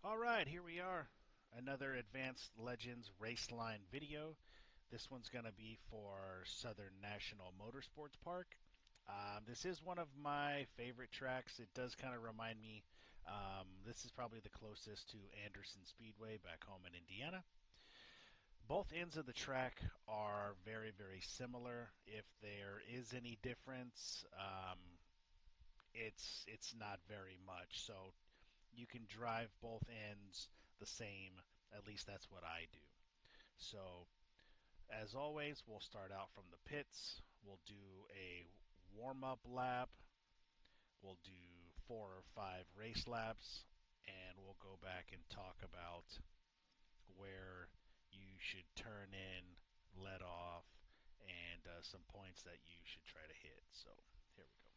All right, here we are. Another Advanced Legends Raceline video. This one's going to be for Southern National Motorsports Park. This is one of my favorite tracks. It does kind of remind me, this is probably the closest to Anderson Speedway back home in Indiana. Both ends of the track are very, very similar. If there is any difference, it's not very much. So you can drive both ends the same. At least that's what I do. So, as always, we'll start out from the pits. We'll do a warm up lap. We'll do 4 or 5 race laps. And we'll go back and talk about where you should turn in, let off, and some points that you should try to hit. So, here we go.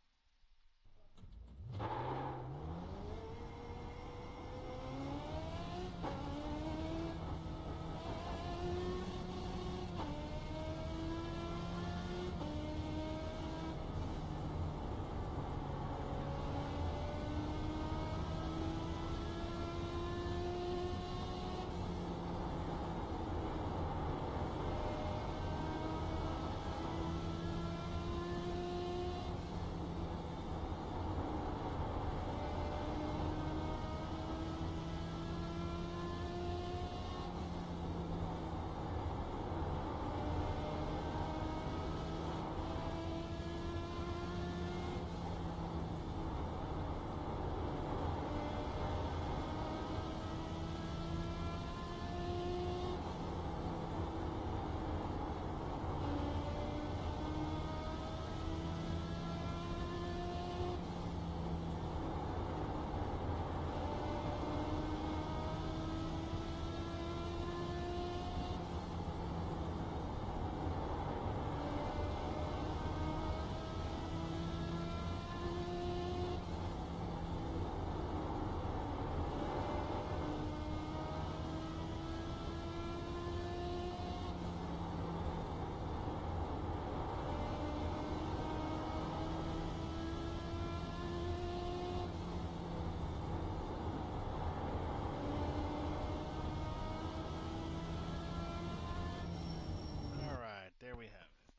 All right, there we have it.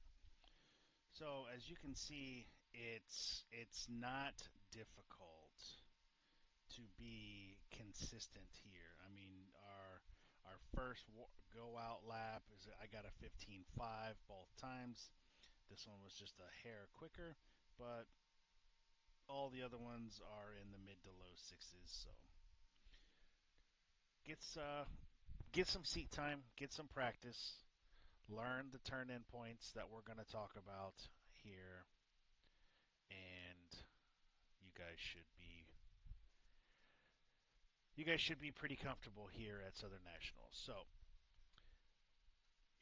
So as you can see, it's not difficult to be consistent here. I mean, our first go out lap is I got a 15.5 both times. This one was just a hair quicker, but all the other ones are in the mid to low sixes. So get get some seat time, get some practice, learn the turn in points that we're going to talk about here, and you guys should be pretty comfortable here at Southern National. So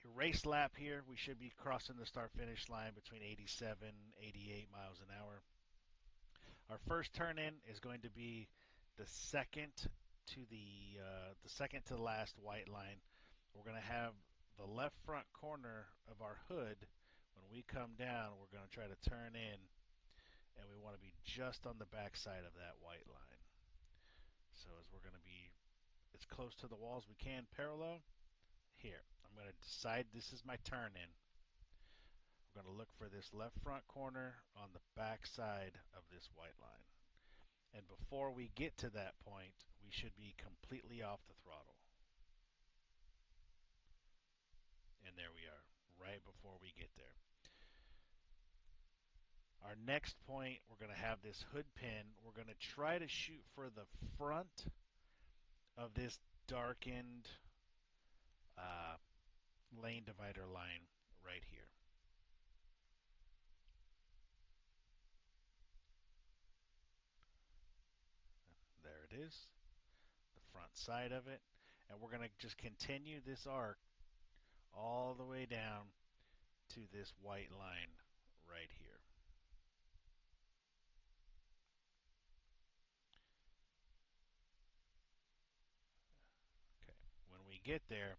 your race lap here, we should be crossing the start finish line between 87, 88 miles an hour. Our first turn in is going to be the second to the second to last white line. We're going to have the left front corner of our hood. When we come down, we're going to try to turn in, and we want to be just on the back side of that white line. So as we're going to be as close to the wall as we can parallel. Here, I'm going to decide this is my turn in. We're going to look for this left front corner on the back side of this white line. And before we get to that point, we should be completely off the throttle. And there we are, right before we get there. Our next point, we're going to have this hood pin. We're going to try to shoot for the front of this darkened lane divider line right here. There it is, the front side of it. And we're going to just continue this arc all the way down to this white line right here. Okay, when we get there,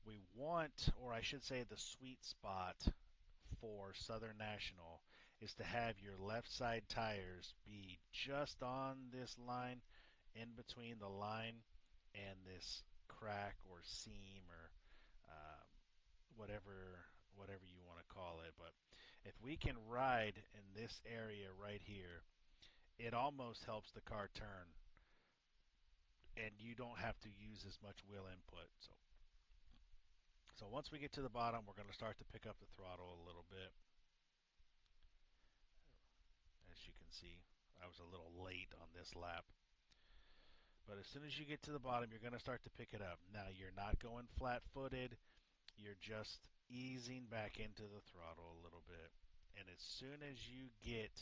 we want, or I should say the sweet spot for Southern National is to have your left side tires be just on this line in between the line and this crack or seam or um, whatever you want to call it. But if we can ride in this area right here, it almost helps the car turn, and you don't have to use as much wheel input. So once we get to the bottom, we're going to start to pick up the throttle a little bit. As you can see, I was a little late on this lap. But as soon as you get to the bottom, you're going to start to pick it up. Now, you're not going flat-footed. You're just easing back into the throttle a little bit. And as soon as you get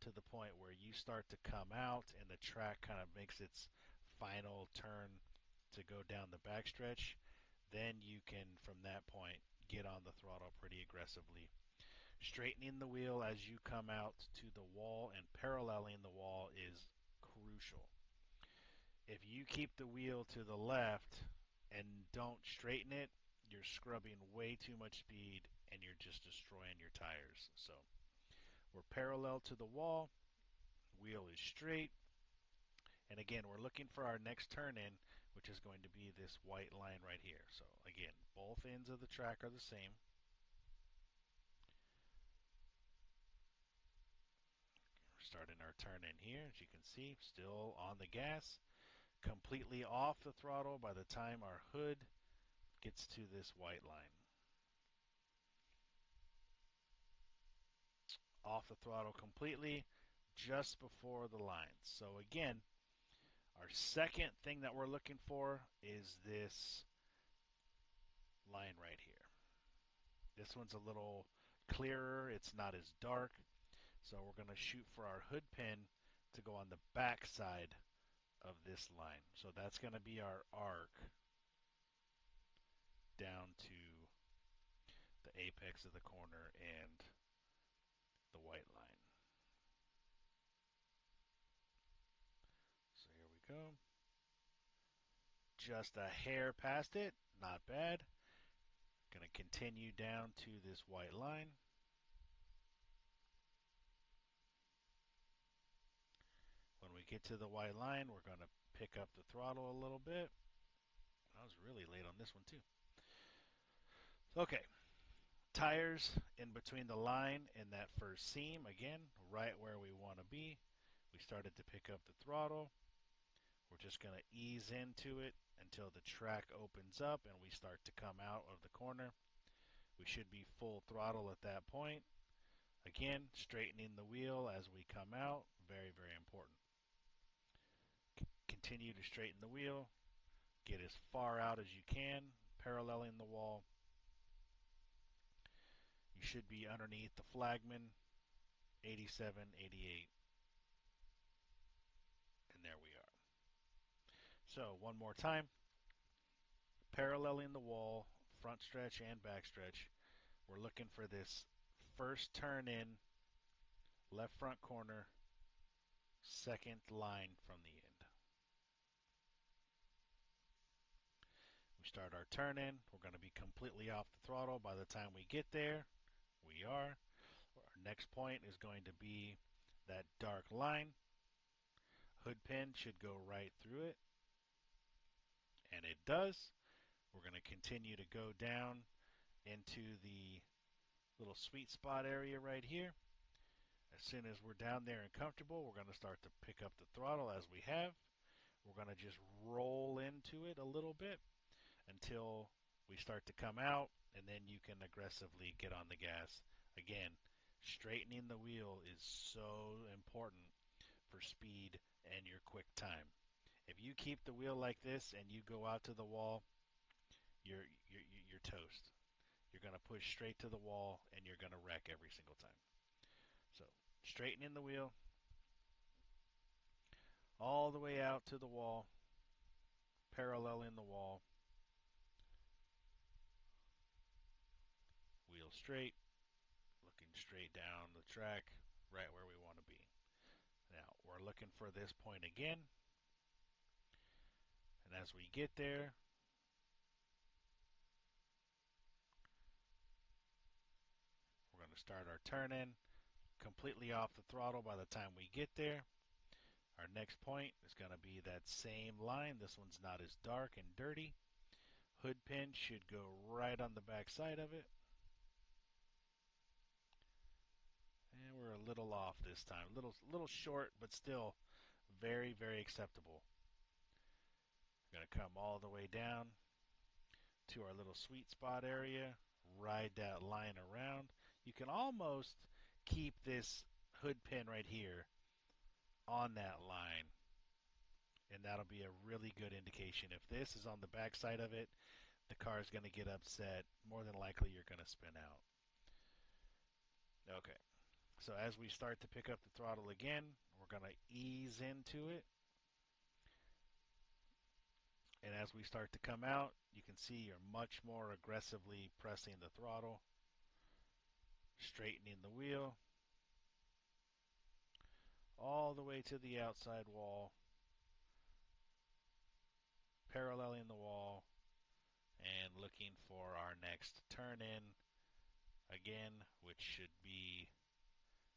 to the point where you start to come out and the track kind of makes its final turn to go down the backstretch, then you can, from that point, get on the throttle pretty aggressively. Straightening the wheel as you come out to the wall and paralleling the wall is crucial. If you keep the wheel to the left and don't straighten it, you're scrubbing way too much speed and you're just destroying your tires. So we're parallel to the wall, wheel is straight, and again, we're looking for our next turn in, which is going to be this white line right here. So again, both ends of the track are the same. We're starting our turn in here, as you can see, still on the gas, completely off the throttle by the time our hood gets to this white line. Off the throttle completely just before the lines. So again, our second thing that we're looking for is this line right here. This one's a little clearer, it's not as dark, so we're going to shoot for our hood pin to go on the back side of this line. So that's going to be our arc down to the apex of the corner and the white line. So here we go. Just a hair past it, not bad. Going to continue down to this white line. When we get to the white line, we're going to pick up the throttle a little bit. I was really late on this one too. Okay, tires in between the line and that first seam, again, right where we want to be. We started to pick up the throttle. We're just going to ease into it until the track opens up and we start to come out of the corner. We should be full throttle at that point. Again, straightening the wheel as we come out, very, very important. Continue to straighten the wheel, get as far out as you can, paralleling the wall. You should be underneath the flagman, 87, 88, and there we are. So one more time, paralleling the wall, front stretch and back stretch. We're looking for this first turn in, left front corner, second line from the end. We start our turn in. We're going to be completely off the throttle by the time we get there. We are. Our next point is going to be that dark line. Hood pin should go right through it, and it does. We're going to continue to go down into the little sweet spot area right here. As soon as we're down there and comfortable, we're going to start to pick up the throttle as we have. We're going to just roll into it a little bit until we start to come out, and then you can aggressively get on the gas. Again, straightening the wheel is so important for speed and your quick time. If you keep the wheel like this and you go out to the wall, you're toast. You're going to push straight to the wall and you're going to wreck every single time. So, straightening the wheel all the way out to the wall, paralleling the wall, wheel straight, looking straight down the track, right where we want to be. Now, we're looking for this point again, and as we get there, we're going to start our turn in, completely off the throttle by the time we get there. Our next point is going to be that same line. This one's not as dark and dirty. Hood pin should go right on the back side of it. And we're a little off this time. Little short, but still very, very acceptable. We're going to come all the way down to our little sweet spot area, ride that line around. You can almost keep this hood pin right here on that line, and that'll be a really good indication. If this is on the back side of it, the car is going to get upset. More than likely, you're going to spin out. Okay, so as we start to pick up the throttle again, we're going to ease into it. And as we start to come out, you can see you're much more aggressively pressing the throttle, straightening the wheel all the way to the outside wall, paralleling the wall, and looking for our next turn in again, which should be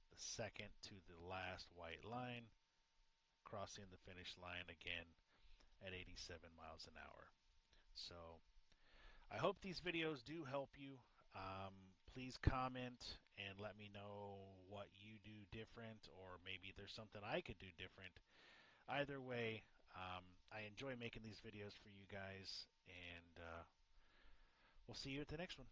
the second to the last white line, crossing the finish line again at 87 miles an hour. So I hope these videos do help you. Please comment and let me know what you do different, or maybe there's something I could do different. Either way, I enjoy making these videos for you guys, and we'll see you at the next one.